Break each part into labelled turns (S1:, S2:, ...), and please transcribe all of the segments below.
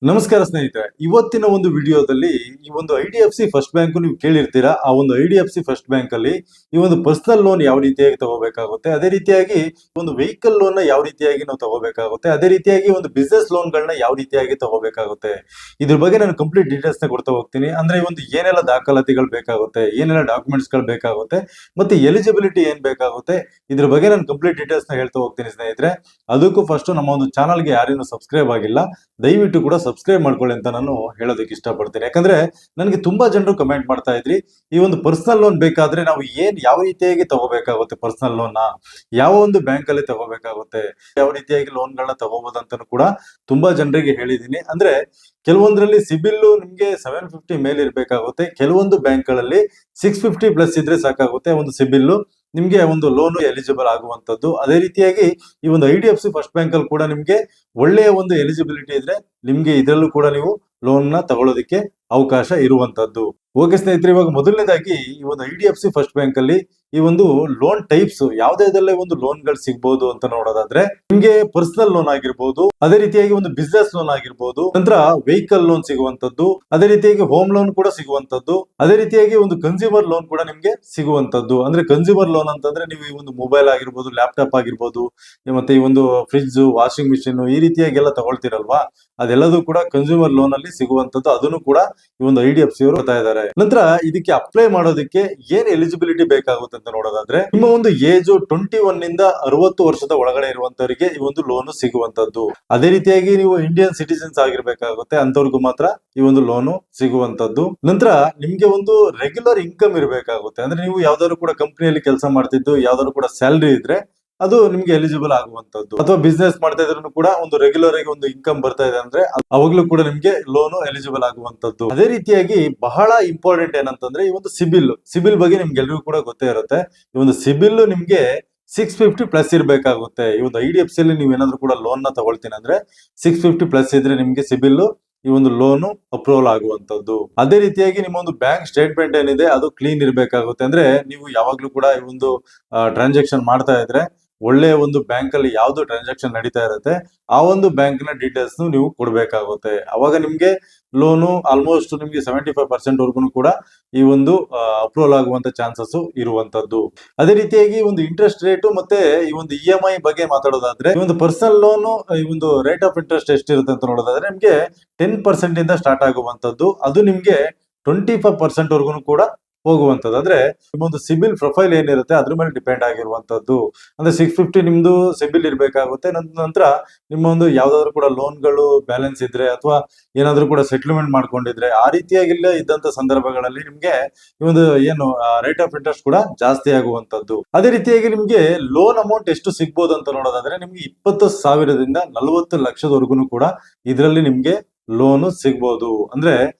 S1: ನಮಸ್ಕಾರ ಸ್ನೇಹಿತರೆ, ಇವತ್ತಿನ ಒಂದು ವಿಡಿಯೋದಲ್ಲಿ ಈ ಒಂದು ಐಡಿಎಫ್ಸಿ ಫಸ್ಟ್ ಬ್ಯಾಂಕ್ ನೀವು ಕೇಳಿರ್ತೀರಾ. ಆ ಒಂದು ಐಡಿಎಫ್ಸಿ ಫಸ್ಟ್ ಬ್ಯಾಂಕ್ ಅಲ್ಲಿ ಈ ಒಂದು ಪರ್ಸನಲ್ ಲೋನ್ ಯಾವ ರೀತಿಯಾಗಿ ತಗೋಬೇಕಾಗುತ್ತೆ, ಅದೇ ರೀತಿಯಾಗಿ ಒಂದು ವೆಹಿಕಲ್ ಲೋನ್ ನ ಯಾವ ರೀತಿಯಾಗಿ ನಾವು ತಗೋಬೇಕಾಗುತ್ತೆ, ಅದೇ ರೀತಿಯಾಗಿ ಒಂದು ಬಿಸ್ನೆಸ್ ಲೋನ್ ಗಳನ್ನ ಯಾವ ರೀತಿಯಾಗಿ ತಗೋಬೇಕಾಗುತ್ತೆ, ಇದ್ರ ಬಗ್ಗೆ ನಾನು ಕಂಪ್ಲೀಟ್ ಡೀಟೇಲ್ಸ್ ನ ಕೊಡ್ತಾ ಹೋಗ್ತೀನಿ. ಅಂದ್ರೆ ಈ ಒಂದು ಏನೆಲ್ಲ ದಾಖಲಾತಿಗಳು ಬೇಕಾಗುತ್ತೆ, ಏನೆಲ್ಲ ಡಾಕ್ಯುಮೆಂಟ್ಸ್ ಗಳು ಬೇಕಾಗುತ್ತೆ, ಮತ್ತೆ ಎಲಿಜಿಬಿಲಿಟಿ ಏನ್ ಬೇಕಾಗುತ್ತೆ, ಇದ್ರ ಬಗ್ಗೆ ನಾನು ಕಂಪ್ಲೀಟ್ ಡೀಟೇಲ್ಸ್ ನ ಹೇಳ್ತಾ ಹೋಗ್ತೀನಿ ಸ್ನೇಹಿತರೆ. ಅದಕ್ಕೂ ಫಸ್ಟ್ ನಮ್ಮ ಒಂದು ಚಾನಲ್ಗೆ ಯಾರೇನು ಸಬ್ಸ್ಕ್ರೈಬ್ ಆಗಿಲ್ಲ, ದಯವಿಟ್ಟು ಕೂಡ ಸಬ್ಸ್ಕ್ರೈಬ್ ಮಾಡ್ಕೊಳ್ಳಿ ಅಂತ ನಾನು ಹೇಳೋದಕ್ಕೆ ಇಷ್ಟಪಡ್ತೀನಿ. ಯಾಕಂದ್ರೆ ನನಗೆ ತುಂಬಾ ಜನರು ಕಮೆಂಟ್ ಮಾಡ್ತಾ ಇದ್ರಿ, ಈ ಒಂದು ಪರ್ಸನಲ್ ಲೋನ್ ಬೇಕಾದ್ರೆ ನಾವು ಯಾವ ರೀತಿಯಾಗಿ ತಗೋಬೇಕಾಗುತ್ತೆ, ಪರ್ಸನಲ್ ಲೋನ್ ಯಾವ ಒಂದು ಬ್ಯಾಂಕ್ ಅಲ್ಲಿ ತಗೋಬೇಕಾಗುತ್ತೆ, ಯಾವ ರೀತಿಯಾಗಿ ಲೋನ್ ಗಳನ್ನ ತಗೋಬಹುದು ಕೂಡ ತುಂಬಾ ಜನರಿಗೆ ಹೇಳಿದೀನಿ. ಅಂದ್ರೆ ಕೆಲವೊಂದ್ರಲ್ಲಿ ಸಿಬಿಲ್ ನಿಮ್ಗೆ 750 ಮೇಲೆ ಇರ್ಬೇಕಾಗುತ್ತೆ, ಕೆಲವೊಂದು ಬ್ಯಾಂಕ್ ಗಳಲ್ಲಿ 650 ಪ್ಲಸ್ ಇದ್ರೆ ಸಾಕಾಗುತ್ತೆ ಒಂದು ಸಿಬಿಲ್ ನಿಮ್ಗೆ ಒಂದು ಲೋನ್ ಎಲಿಜಿಬಲ್ ಆಗುವಂತದ್ದು. ಅದೇ ರೀತಿಯಾಗಿ ಈ ಒಂದು ಐಡಿಎಫ್ಸಿ ಫಸ್ಟ್ ಬ್ಯಾಂಕ್ ಅಲ್ಲಿ ಕೂಡ ನಿಮ್ಗೆ ಒಳ್ಳೆಯ ಒಂದು ಎಲಿಜಿಬಿಲಿಟಿ ಇದ್ರೆ ನಿಮ್ಗೆ ಇದರಲ್ಲೂ ಕೂಡ ನೀವು ಲೋನ್ ನ ತಗೊಳ್ಳೋದಕ್ಕೆ ಅವಕಾಶ ಇರುವಂತದ್ದು. ಓಕೆ ಸ್ನೇಹಿತರೆ, ಇವಾಗ ಮೊದಲನೇದಾಗಿ ಈ ಒಂದು ಐಡಿಎಫ್ಸಿ ಫಸ್ಟ್ ಬ್ಯಾಂಕ್ ಅಲ್ಲಿ ಈ ಒಂದು ಲೋನ್ ಟೈಪ್ಸ್ ಯಾವ್ದಾವ್ದೆಲ್ಲ ಒಂದು ಲೋನ್ ಗಳು ಸಿಗ್ಬಹುದು ಅಂತ ನೋಡೋದಾದ್ರೆ, ನಿಮ್ಗೆ ಪರ್ಸನಲ್ ಲೋನ್ ಆಗಿರ್ಬೋದು, ಅದೇ ರೀತಿಯಾಗಿ ಒಂದು ಬಿಸ್ನೆಸ್ ಲೋನ್ ಆಗಿರ್ಬೋದು, ನಂತರ ವೆಹಿಕಲ್ ಲೋನ್ ಸಿಗುವಂತದ್ದು, ಅದೇ ರೀತಿಯಾಗಿ ಹೋಮ್ ಲೋನ್ ಕೂಡ ಸಿಗುವಂತದ್ದು, ಅದೇ ರೀತಿಯಾಗಿ ಒಂದು ಕನ್ಸ್ಯೂಮರ್ ಲೋನ್ ಕೂಡ ನಿಮ್ಗೆ ಸಿಗುವಂತದ್ದು. ಅಂದ್ರೆ ಕನ್ಸ್ಯೂಮರ್ ಲೋನ್ ಅಂತಂದ್ರೆ ನೀವು ಈ ಒಂದು ಮೊಬೈಲ್ ಆಗಿರ್ಬೋದು, ಲ್ಯಾಪ್ಟಾಪ್ ಆಗಿರ್ಬೋದು, ಮತ್ತೆ ಈ ಒಂದು ಫ್ರಿಡ್ಜ್, ವಾಷಿಂಗ್ ಮಿಷಿನ್ ಈ ರೀತಿಯಾಗಿ ಎಲ್ಲ ತಗೊಳ್ತಿರಲ್ವಾ, ಅದೆಲ್ಲದೂ ಕೂಡ ಕನ್ಸ್ಯೂಮರ್ ಲೋನ್ ಅಲ್ಲಿ ಸಿಗುವಂತದ್ದು. ಅದನ್ನು ಕೂಡ ಈ ಒಂದು ಐಡಿಎಫ್ಸಿ ಅವರು ಬರ್ತಾ ಇದ್ದಾರೆ. ನಂತರ ಇದಕ್ಕೆ ಅಪ್ಲೈ ಮಾಡೋದಕ್ಕೆ ಏನ್ ಎಲಿಜಿಬಿಲಿಟಿ ಬೇಕಾಗುತ್ತೆ ಅಂತ ನೋಡೋದಾದ್ರೆ, ನಿಮ್ಮ ಒಂದು ಏಜ್ 21 ನಿಂದ 60 ವರ್ಷದ ಒಳಗಡೆ ಇರುವಂತವರಿಗೆ ಈ ಒಂದು ಲೋನ್ ಸಿಗುವಂತದ್ದು. ಅದೇ ರೀತಿಯಾಗಿ ನೀವು ಇಂಡಿಯನ್ ಸಿಟಿಸನ್ಸ್ ಆಗಿರ್ಬೇಕಾಗುತ್ತೆ, ಅಂತವ್ರಿಗೂ ಮಾತ್ರ ಈ ಒಂದು ಲೋನ್ ಸಿಗುವಂತದ್ದು. ನಂತರ ನಿಮ್ಗೆ ಒಂದು ರೆಗ್ಯುಲರ್ ಇನ್ಕಮ್ ಇರಬೇಕಾಗುತ್ತೆ. ಅಂದ್ರೆ ನೀವು ಯಾವ್ದಾದ್ರು ಕೂಡ ಕಂಪನಿಯಲ್ಲಿ ಕೆಲಸ ಮಾಡ್ತಿದ್ದು, ಯಾವ್ದಾದ್ರು ಕೂಡ ಸ್ಯಾಲರಿ ಇದ್ರೆ ಅದು ನಿಮ್ಗೆ ಎಲಿಜಿಬಲ್ ಆಗುವಂತದ್ದು. ಅಥವಾ ಬಿಸ್ನೆಸ್ ಮಾಡ್ತಾ ಇದ್ರು ಕೂಡ ಒಂದು ರೆಗ್ಯುಲರ್ ಆಗಿ ಒಂದು ಇನ್ಕಮ್ ಬರ್ತಾ ಇದೆ ಅಂದ್ರೆ ಅವಾಗ್ಲೂ ಕೂಡ ನಿಮ್ಗೆ ಲೋನ್ ಎಲಿಜಿಬಲ್ ಆಗುವಂತದ್ದು. ಅದೇ ರೀತಿಯಾಗಿ ಬಹಳ ಇಂಪಾರ್ಟೆಂಟ್ ಏನಂತಂದ್ರೆ ಈ ಒಂದು ಸಿಬಿಲ್ ಬಗ್ಗೆ ನಿಮ್ಗೆ ಎಲ್ರಿಗೂ ಕೂಡ ಗೊತ್ತೇ ಇರುತ್ತೆ. ಈ ಒಂದು ಸಿಬಿಲ್ ನಿಮ್ಗೆ 650 ಪ್ಲಸ್ ಇರ್ಬೇಕಾಗುತ್ತೆ. ಈ ಒಂದು ಐಡಿಎಫ್ಸಿ ಅಲ್ಲಿ ನೀವು ಏನಾದ್ರು ಕೂಡ ಲೋನ್ ನ ತಗೊಳ್ತೀನಿ ಅಂದ್ರೆ 650 ಪ್ಲಸ್ ಇದ್ರೆ ನಿಮ್ಗೆ ಸಿಬಿಲ್ ಈ ಒಂದು ಲೋನ್ ಅಪ್ರೂವಲ್ ಆಗುವಂತದ್ದು. ಅದೇ ರೀತಿಯಾಗಿ ನಿಮ್ಮ ಒಂದು ಬ್ಯಾಂಕ್ ಸ್ಟೇಟ್ಮೆಂಟ್ ಏನಿದೆ ಅದು ಕ್ಲೀನ್ ಇರಬೇಕಾಗುತ್ತೆ. ಅಂದ್ರೆ ನೀವು ಯಾವಾಗ್ಲೂ ಕೂಡ ಈ ಒಂದು ಟ್ರಾನ್ಸಾಕ್ಷನ್ ಮಾಡ್ತಾ ಇದ್ರೆ ಒಳ್ಳೆಯ ಒಂದು ಬ್ಯಾಂಕ್ ಅಲ್ಲಿ ಯಾವ್ದು ಟ್ರಾನ್ಸಾಕ್ಷನ್ ನಡೀತಾ ಇರುತ್ತೆ ಆ ಒಂದು ಬ್ಯಾಂಕ್ ನ ಡೀಟೇಲ್ಸ್ ನೀವು ಕೊಡ್ಬೇಕಾಗುತ್ತೆ. ಅವಾಗ ನಿಮ್ಗೆ ಲೋನು ಆಲ್ಮೋಸ್ಟ್ ನಿಮ್ಗೆ 75% ವರ್ಗು ಕೂಡ ಈ ಒಂದು ಅಪ್ರೂವಲ್ ಆಗುವಂತ ಚಾನ್ಸಸ್ ಇರುವಂತದ್ದು. ಅದೇ ರೀತಿಯಾಗಿ ಒಂದು ಇಂಟ್ರೆಸ್ಟ್ ರೇಟ್ ಮತ್ತೆ ಈ ಒಂದು ಇ.ಎಂ.ಐ ಬಗ್ಗೆ ಮಾತಾಡೋದಾದ್ರೆ, ಈ ಒಂದು ಪರ್ಸನಲ್ ಲೋನ್ ಈ ಒಂದು ರೇಟ್ ಆಫ್ ಇಂಟ್ರೆಸ್ಟ್ ಎಷ್ಟಿರುತ್ತೆ ಅಂತ ನೋಡೋದಾದ್ರೆ ನಿಮ್ಗೆ 10% ಇಂದ ಸ್ಟಾರ್ಟ್ ಆಗುವಂತದ್ದು. ಅದು ನಿಮ್ಗೆ 25% ವರ್ಗು ಕೂಡ ಹೋಗುವಂತದ್ದು. ಅಂದ್ರೆ ನಿಮ್ಮೊಂದು ಸಿಬಿಲ್ ಪ್ರೊಫೈಲ್ ಏನಿರುತ್ತೆ ಅದ್ರ ಮೇಲೆ ಡಿಪೆಂಡ್ ಆಗಿರುವಂತದ್ದು. ಅಂದ್ರೆ 650 ನಿಮ್ದು ಸಿಬಿಲ್ ಇರ್ಬೇಕಾಗುತ್ತೆ. ನಂತರ ನಿಮ್ಮ ಒಂದು ಯಾವ್ದಾದ್ರು ಕೂಡ ಲೋನ್ಗಳು ಬ್ಯಾಲೆನ್ಸ್ ಇದ್ರೆ ಅಥವಾ ಏನಾದ್ರು ಕೂಡ ಸೆಟ್ಲ್ಮೆಂಟ್ ಮಾಡ್ಕೊಂಡಿದ್ರೆ ಆ ರೀತಿಯಾಗಿಲ್ಲ ಇದ್ದಂತ ಸಂದರ್ಭಗಳಲ್ಲಿ ನಿಮ್ಗೆ ಈ ಒಂದು ಏನು ರೇಟ್ ಆಫ್ ಇಂಟ್ರೆಸ್ಟ್ ಕೂಡ ಜಾಸ್ತಿ ಆಗುವಂತದ್ದು. ಅದೇ ರೀತಿಯಾಗಿ ನಿಮ್ಗೆ ಲೋನ್ ಅಮೌಂಟ್ ಎಷ್ಟು ಸಿಗ್ಬೋದು ಅಂತ ನೋಡೋದಾದ್ರೆ ನಿಮ್ಗೆ 20,000ದಿಂದ 40 ಲಕ್ಷದವರೆಗೂ ಕೂಡ ಇದರಲ್ಲಿ ನಿಮ್ಗೆ ಲೋನ್ ಸಿಗ್ಬೋದು. ಅಂದ್ರೆ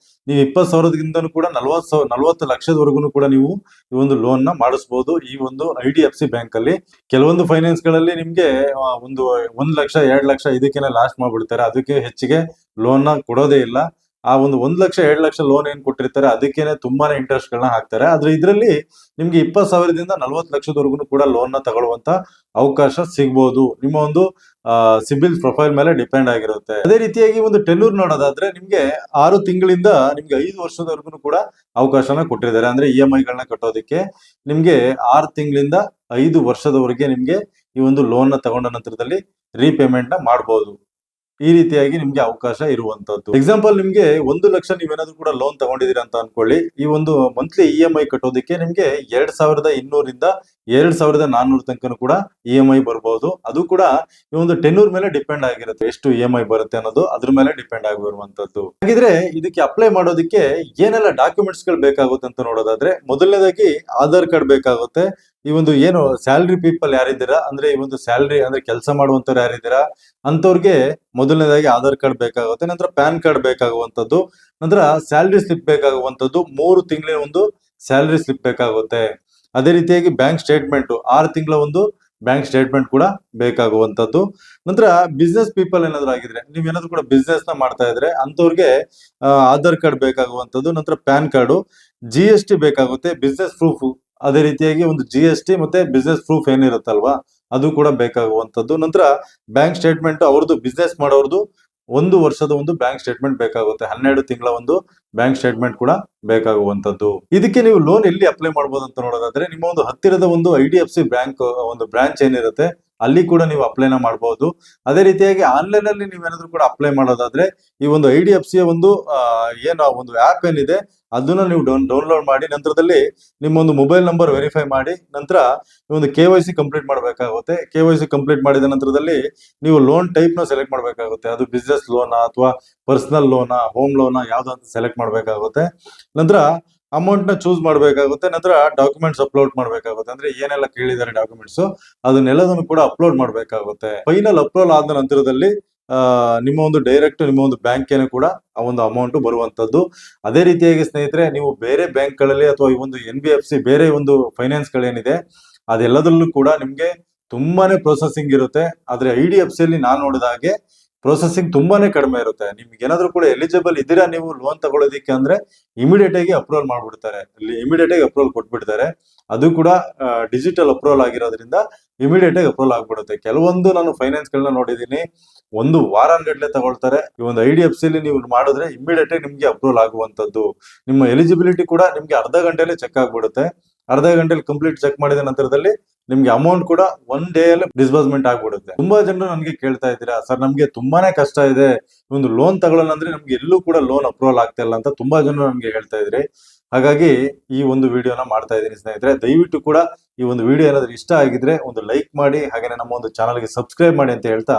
S1: ನೀವು 20,000ಗಿಂತನೂ ಕೂಡ 40 ಲಕ್ಷದವರೆಗೂ ಕೂಡ ನೀವು ಈ ಒಂದು ಲೋನ್ ನ ಮಾಡಿಸಬಹುದು ಈ ಒಂದು ಐಡಿಎಫ್ಸಿ ಬ್ಯಾಂಕ್ ಅಲ್ಲಿ. ಕೆಲವೊಂದು ಫೈನಾನ್ಸ್ ಗಳಲ್ಲಿ ನಿಮ್ಗೆ ಒಂದು 1 ಲಕ್ಷ 2 ಲಕ್ಷ ಇದಕ್ಕೆಲ್ಲ ಲಾಸ್ಟ್ ಮಾಡ್ಬಿಡ್ತಾರೆ, ಅದಕ್ಕೆ ಹೆಚ್ಚಿಗೆ ಲೋನ್ ನ ಕೊಡೋದೇ ಇಲ್ಲ. ಆ ಒಂದು 1 ಲಕ್ಷ 2 ಲಕ್ಷ ಲೋನ್ ಏನ್ ಕೊಟ್ಟಿರ್ತಾರೆ ಅದಕ್ಕೇನೆ ತುಂಬಾನೇ ಇಂಟ್ರೆಸ್ಟ್ ಗಳನ್ನ ಹಾಕ್ತಾರೆ. ಆದ್ರೆ ಇದರಲ್ಲಿ ನಿಮ್ಗೆ 20,000ದಿಂದ 40 ಲಕ್ಷದವರೆಗೂ ಕೂಡ ಲೋನ್ ನ ತಗೊಳ್ಳುವಂತ ಅವಕಾಶ ಸಿಗ್ಬೋದು. ನಿಮ್ಮ ಒಂದು ಸಿಬಿಲ್ ಪ್ರೊಫೈಲ್ ಮೇಲೆ ಡಿಪೆಂಡ್ ಆಗಿರುತ್ತೆ. ಅದೇ ರೀತಿಯಾಗಿ ಒಂದು ಟೆನ್ಯೂರ್ ನೋಡೋದಾದ್ರೆ ನಿಮ್ಗೆ 6 ತಿಂಗಳಿಂದ ನಿಮ್ಗೆ 5 ವರ್ಷದವರೆಗೂ ಕೂಡ ಅವಕಾಶನ ಕೊಟ್ಟಿದ್ದಾರೆ. ಅಂದ್ರೆ ಇ.ಎಂ.ಐ ಗಳನ್ನ ಕಟ್ಟೋದಕ್ಕೆ ನಿಮ್ಗೆ 6 ತಿಂಗಳಿಂದ 5 ವರ್ಷದವರೆಗೆ ನಿಮ್ಗೆ ಈ ಒಂದು ಲೋನ್ ನ ತಗೊಂಡ ನಂತರದಲ್ಲಿ ರೀಪೇಮೆಂಟ್ ನ ಮಾಡಬಹುದು. ಈ ರೀತಿಯಾಗಿ ನಿಮ್ಗೆ ಅವಕಾಶ ಇರುವಂತದ್ದು. ಎಕ್ಸಾಂಪಲ್ ನಿಮ್ಗೆ 1 ಲಕ್ಷ ನೀವೇನಾದ್ರೂ ಕೂಡ ಲೋನ್ ತಗೊಂಡಿದ್ದೀರಾ ಅಂತ ಅನ್ಕೊಳ್ಳಿ, ಈ ಒಂದು ಮಂತ್ಲಿ ಇ.ಎಂ.ಐ ಕಟ್ಟೋದಕ್ಕೆ ನಿಮ್ಗೆ 2,200ರಿಂದ 2,400 ತನಕ ಕೂಡ ಇ.ಎಂ.ಐ ಬರ್ಬೋದು. ಅದು ಕೂಡ ಈ ಒಂದು ಟೆನ್ಯೂರ್ ಮೇಲೆ ಡಿಪೆಂಡ್ ಆಗಿರುತ್ತೆ, ಎಷ್ಟು ಇ.ಎಂ.ಐ ಬರುತ್ತೆ ಅನ್ನೋದು ಅದ್ರ ಮೇಲೆ ಡಿಪೆಂಡ್ ಆಗಿರುವಂತದ್ದು. ಹಾಗಿದ್ರೆ ಇದಕ್ಕೆ ಅಪ್ಲೈ ಮಾಡೋದಕ್ಕೆ ಏನೆಲ್ಲ ಡಾಕ್ಯುಮೆಂಟ್ಸ್ ಗಳು ಬೇಕಾಗುತ್ತೆ ಅಂತ ನೋಡೋದಾದ್ರೆ, ಮೊದಲನೇದಾಗಿ ಆಧಾರ್ ಕಾರ್ಡ್ ಬೇಕಾಗುತ್ತೆ. ಈ ಒಂದು ಏನು ಸ್ಯಾಲರಿ ಪೀಪಲ್ ಯಾರಿದ್ದೀರಾ, ಅಂದ್ರೆ ಈ ಒಂದು ಸ್ಯಾಲರಿ ಅಂದ್ರೆ ಕೆಲಸ ಮಾಡುವಂತವ್ರು ಯಾರಿದ್ದೀರಾ ಅಂತವ್ರಿಗೆ ಮೊದಲನೇದಾಗಿ ಆಧಾರ್ ಕಾರ್ಡ್ ಬೇಕಾಗುತ್ತೆ. ನಂತರ ಪ್ಯಾನ್ ಕಾರ್ಡ್ ಬೇಕಾಗುವಂತದ್ದು, ನಂತರ ಸ್ಯಾಲರಿ ಸ್ಲಿಪ್ ಬೇಕಾಗುವಂತದ್ದು, 3 ತಿಂಗಳಿನ ಒಂದು ಸ್ಯಾಲರಿ ಸ್ಲಿಪ್ ಬೇಕಾಗುತ್ತೆ. ಅದೇ ರೀತಿಯಾಗಿ ಬ್ಯಾಂಕ್ ಸ್ಟೇಟ್ಮೆಂಟ್ 6 ತಿಂಗಳ ಒಂದು ಬ್ಯಾಂಕ್ ಸ್ಟೇಟ್ಮೆಂಟ್ ಕೂಡ ಬೇಕಾಗುವಂತದ್ದು. ನಂತರ ಬಿಸ್ನೆಸ್ ಪೀಪಲ್ ಏನಾದ್ರು ಆಗಿದ್ರೆ, ನೀವ್ ಏನಾದ್ರು ಕೂಡ ಬಿಸ್ನೆಸ್ ನ ಮಾಡ್ತಾ ಇದ್ರೆ ಅಂತವ್ರಿಗೆ ಆಧಾರ್ ಕಾರ್ಡ್ ಬೇಕಾಗುವಂತದ್ದು, ನಂತರ ಪ್ಯಾನ್ ಕಾರ್ಡು, GST ಬೇಕಾಗುತ್ತೆ, ಬಿಸ್ನೆಸ್ ಪ್ರೂಫ್, ಅದೇ ರೀತಿಯಾಗಿ ಒಂದು GST ಮತ್ತೆ ಬಿಸ್ನೆಸ್ ಪ್ರೂಫ್ ಏನಿರುತ್ತಲ್ವಾ ಅದು ಕೂಡ ಬೇಕಾಗುವಂತದ್ದು. ನಂತರ ಬ್ಯಾಂಕ್ ಸ್ಟೇಟ್ಮೆಂಟ್ ಅವ್ರದ್ದು ಬಿಸ್ನೆಸ್ ಮಾಡೋರ್ದು 1 ವರ್ಷದ ಒಂದು ಬ್ಯಾಂಕ್ ಸ್ಟೇಟ್ಮೆಂಟ್ ಬೇಕಾಗುತ್ತೆ, 12 ತಿಂಗಳ ಒಂದು ಬ್ಯಾಂಕ್ ಸ್ಟೇಟ್ಮೆಂಟ್ ಕೂಡ ಬೇಕಾಗುವಂತದ್ದು. ಇದಕ್ಕೆ ನೀವು ಲೋನ್ ಎಲ್ಲಿ ಅಪ್ಲೈ ಮಾಡಬಹುದು ಅಂತ ನೋಡೋದಾದ್ರೆ, ನಿಮ್ಮ ಒಂದು ಹತ್ತಿರದ ಒಂದು IDFC ಬ್ಯಾಂಕ್ ಒಂದು ಬ್ರಾಂಚ್ ಏನಿರುತ್ತೆ ಅಲ್ಲಿ ಕೂಡ ನೀವು ಅಪ್ಲೈನ ಮಾಡಬಹುದು. ಅದೇ ರೀತಿಯಾಗಿ ಆನ್ಲೈನ್ ಅಲ್ಲಿ ನೀವೇನಾದ್ರೂ ಕೂಡ ಅಪ್ಲೈ ಮಾಡೋದಾದ್ರೆ, ಈ ಒಂದು IDFC ಒಂದು ಏನು ಒಂದು ಆಪ್ ಏನಿದೆ ಅದನ್ನ ನೀವು ಡೌನ್ಲೋಡ್ ಮಾಡಿ, ನಂತರದಲ್ಲಿ ನಿಮ್ಮ ಒಂದು ಮೊಬೈಲ್ ನಂಬರ್ ವೆರಿಫೈ ಮಾಡಿ, ನಂತರ ಒಂದು KYC ಕಂಪ್ಲೀಟ್ ಮಾಡಬೇಕಾಗುತ್ತೆ. KYC ಕಂಪ್ಲೀಟ್ ಮಾಡಿದ ನಂತರದಲ್ಲಿ ನೀವು ಲೋನ್ ಟೈಪ್ ನ ಸೆಲೆಕ್ಟ್ ಮಾಡಬೇಕಾಗುತ್ತೆ. ಅದು ಬಿಸ್ನೆಸ್ ಲೋನಾ ಅಥವಾ ಪರ್ಸನಲ್ ಲೋನಾ, ಹೋಮ್ ಲೋನಾ ಯಾವ್ದಂತ ಸೆಲೆಕ್ಟ್ ಮಾಡಬೇಕಾಗುತ್ತೆ. ನಂತರ ಅಮೌಂಟ್ ನ ಚೂಸ್ ಮಾಡಬೇಕಾಗುತ್ತೆ. ನಂತರ ಡಾಕ್ಯುಮೆಂಟ್ಸ್ ಅಪ್ಲೋಡ್ ಮಾಡಬೇಕಾಗುತ್ತೆ. ಅಂದ್ರೆ ಏನೆಲ್ಲ ಕೇಳಿದ್ದಾರೆ ಡಾಕ್ಯುಮೆಂಟ್ಸ್ ಅದನ್ನೆಲ್ಲದನ್ನು ಕೂಡ ಅಪ್ಲೋಡ್ ಮಾಡಬೇಕಾಗುತ್ತೆ. ಫೈನಲ್ ಅಪ್ಲೋಡ್ ಆದ ನಂತರದಲ್ಲಿ ನಿಮ್ಮ ಒಂದು ಡೈರೆಕ್ಟ್ ನಿಮ್ಮ ಒಂದು ಬ್ಯಾಂಕ್ ಕೂಡ ಆ ಒಂದು ಅಮೌಂಟ್ ಬರುವಂತದ್ದು. ಅದೇ ರೀತಿಯಾಗಿ ಸ್ನೇಹಿತರೆ, ನೀವು ಬೇರೆ ಬ್ಯಾಂಕ್ ಗಳಲ್ಲಿ ಅಥವಾ ಈ ಒಂದು NBFC ಬೇರೆ ಒಂದು ಫೈನಾನ್ಸ್ ಗಳೇನಿದೆ ಅದೆಲ್ಲದರಲ್ಲೂ ಕೂಡ ನಿಮ್ಗೆ ತುಂಬಾನೇ ಪ್ರೊಸೆಸಿಂಗ್ ಇರುತ್ತೆ. ಆದ್ರೆ IDFC ಅಲ್ಲಿ ನಾನು ನೋಡಿದ ಹಾಗೆ ಪ್ರೊಸೆಸಿಂಗ್ ತುಂಬಾನೇ ಕಡಿಮೆ ಇರುತ್ತೆ. ನಿಮ್ಗೆ ಏನಾದ್ರೂ ಕೂಡ ಎಲಿಜಿಬಲ್ ಇದ್ದೀರಾ ನೀವು ಲೋನ್ ತಗೊಳ್ಳೋದಿಕ್ಕೆ ಅಂದ್ರೆ ಇಮಿಡಿಯೇಟ್ ಆಗಿ ಅಪ್ರೂವಲ್ ಮಾಡ್ಬಿಡ್ತಾರೆ, ಇಮಿಡಿಯೇಟ್ ಆಗಿ ಅಪ್ರೂವಲ್ ಕೊಟ್ಬಿಡ್ತಾರೆ. ಅದು ಕೂಡ ಡಿಜಿಟಲ್ ಅಪ್ರೂವಲ್ ಆಗಿರೋದ್ರಿಂದ ಇಮಿಡಿಯೇಟ್ ಆಗಿ ಅಪ್ರೂವಲ್ ಆಗ್ಬಿಡುತ್ತೆ. ಕೆಲವೊಂದು ನಾನು ಫೈನಾನ್ಸ್ ಗಳನ್ನ ನೋಡಿದೀನಿ, 1 ವಾರಗಟ್ಟಲೆ ತಗೊಳ್ತಾರೆ. ಈ ಒಂದು IDFC ಅಲ್ಲಿ ನೀವು ಮಾಡಿದ್ರೆ ಇಮಿಡಿಯೇಟ್ ಆಗಿ ನಿಮ್ಗೆ ಅಪ್ರೂವಲ್ ಆಗುವಂತದ್ದು. ನಿಮ್ಮ ಎಲಿಜಿಬಿಲಿಟಿ ಕೂಡ ನಿಮ್ಗೆ ಅರ್ಧ ಗಂಟೆಯಲ್ಲಿ ಚೆಕ್ ಆಗ್ಬಿಡುತ್ತೆ. ಅರ್ಧ ಗಂಟೆಯಲ್ಲಿ ಕಂಪ್ಲೀಟ್ ಚೆಕ್ ಮಾಡಿದ ನಂತರದಲ್ಲಿ ನಿಮ್ಗೆ ಅಮೌಂಟ್ ಕೂಡ 1 ಡೇ ಅಲ್ಲಿ ಡಿಸ್ಬರ್ಸ್ಮೆಂಟ್ ಆಗ್ಬಿಡುತ್ತೆ. ತುಂಬಾ ಜನರು ನನಗೆ ಕೇಳ್ತಾ ಇದ್ದೀರಾ, ಸರ್ ನಮ್ಗೆ ತುಂಬಾನೇ ಕಷ್ಟ ಇದೆ, ಒಂದು ಲೋನ್ ತಗೊಳ್ಳೋಣ ಅಂದ್ರೆ ನಮ್ಗೆ ಎಲ್ಲೂ ಕೂಡ ಲೋನ್ ಅಪ್ರೂವಲ್ ಆಗ್ತಾ ಇಲ್ಲ ಅಂತ ತುಂಬಾ ಜನರು ನಮ್ಗೆ ಹೇಳ್ತಾ ಇದ್ರಿ. ಹಾಗಾಗಿ ಈ ಒಂದು ವಿಡಿಯೋನ ಮಾಡ್ತಾ ಇದ್ದೀನಿ ಸ್ನೇಹಿತರೆ. ದಯವಿಟ್ಟು ಕೂಡ ಈ ಒಂದು ವಿಡಿಯೋ ಏನಾದ್ರೂ ಇಷ್ಟ ಆಗಿದ್ರೆ ಒಂದು ಲೈಕ್ ಮಾಡಿ, ಹಾಗೆ ನಮ್ಮ ಒಂದು ಚಾನಲ್ಗೆ ಸಬ್ಸ್ಕ್ರೈಬ್ ಮಾಡಿ ಅಂತ ಹೇಳ್ತಾ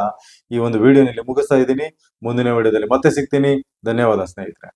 S1: ಈ ಒಂದು ವಿಡಿಯೋನಲ್ಲಿ ಮುಗಿಸ್ತಾ ಇದ್ದೀನಿ. ಮುಂದಿನ ವಿಡಿಯೋದಲ್ಲಿ ಮತ್ತೆ ಸಿಗ್ತೀನಿ. ಧನ್ಯವಾದ ಸ್ನೇಹಿತರೆ.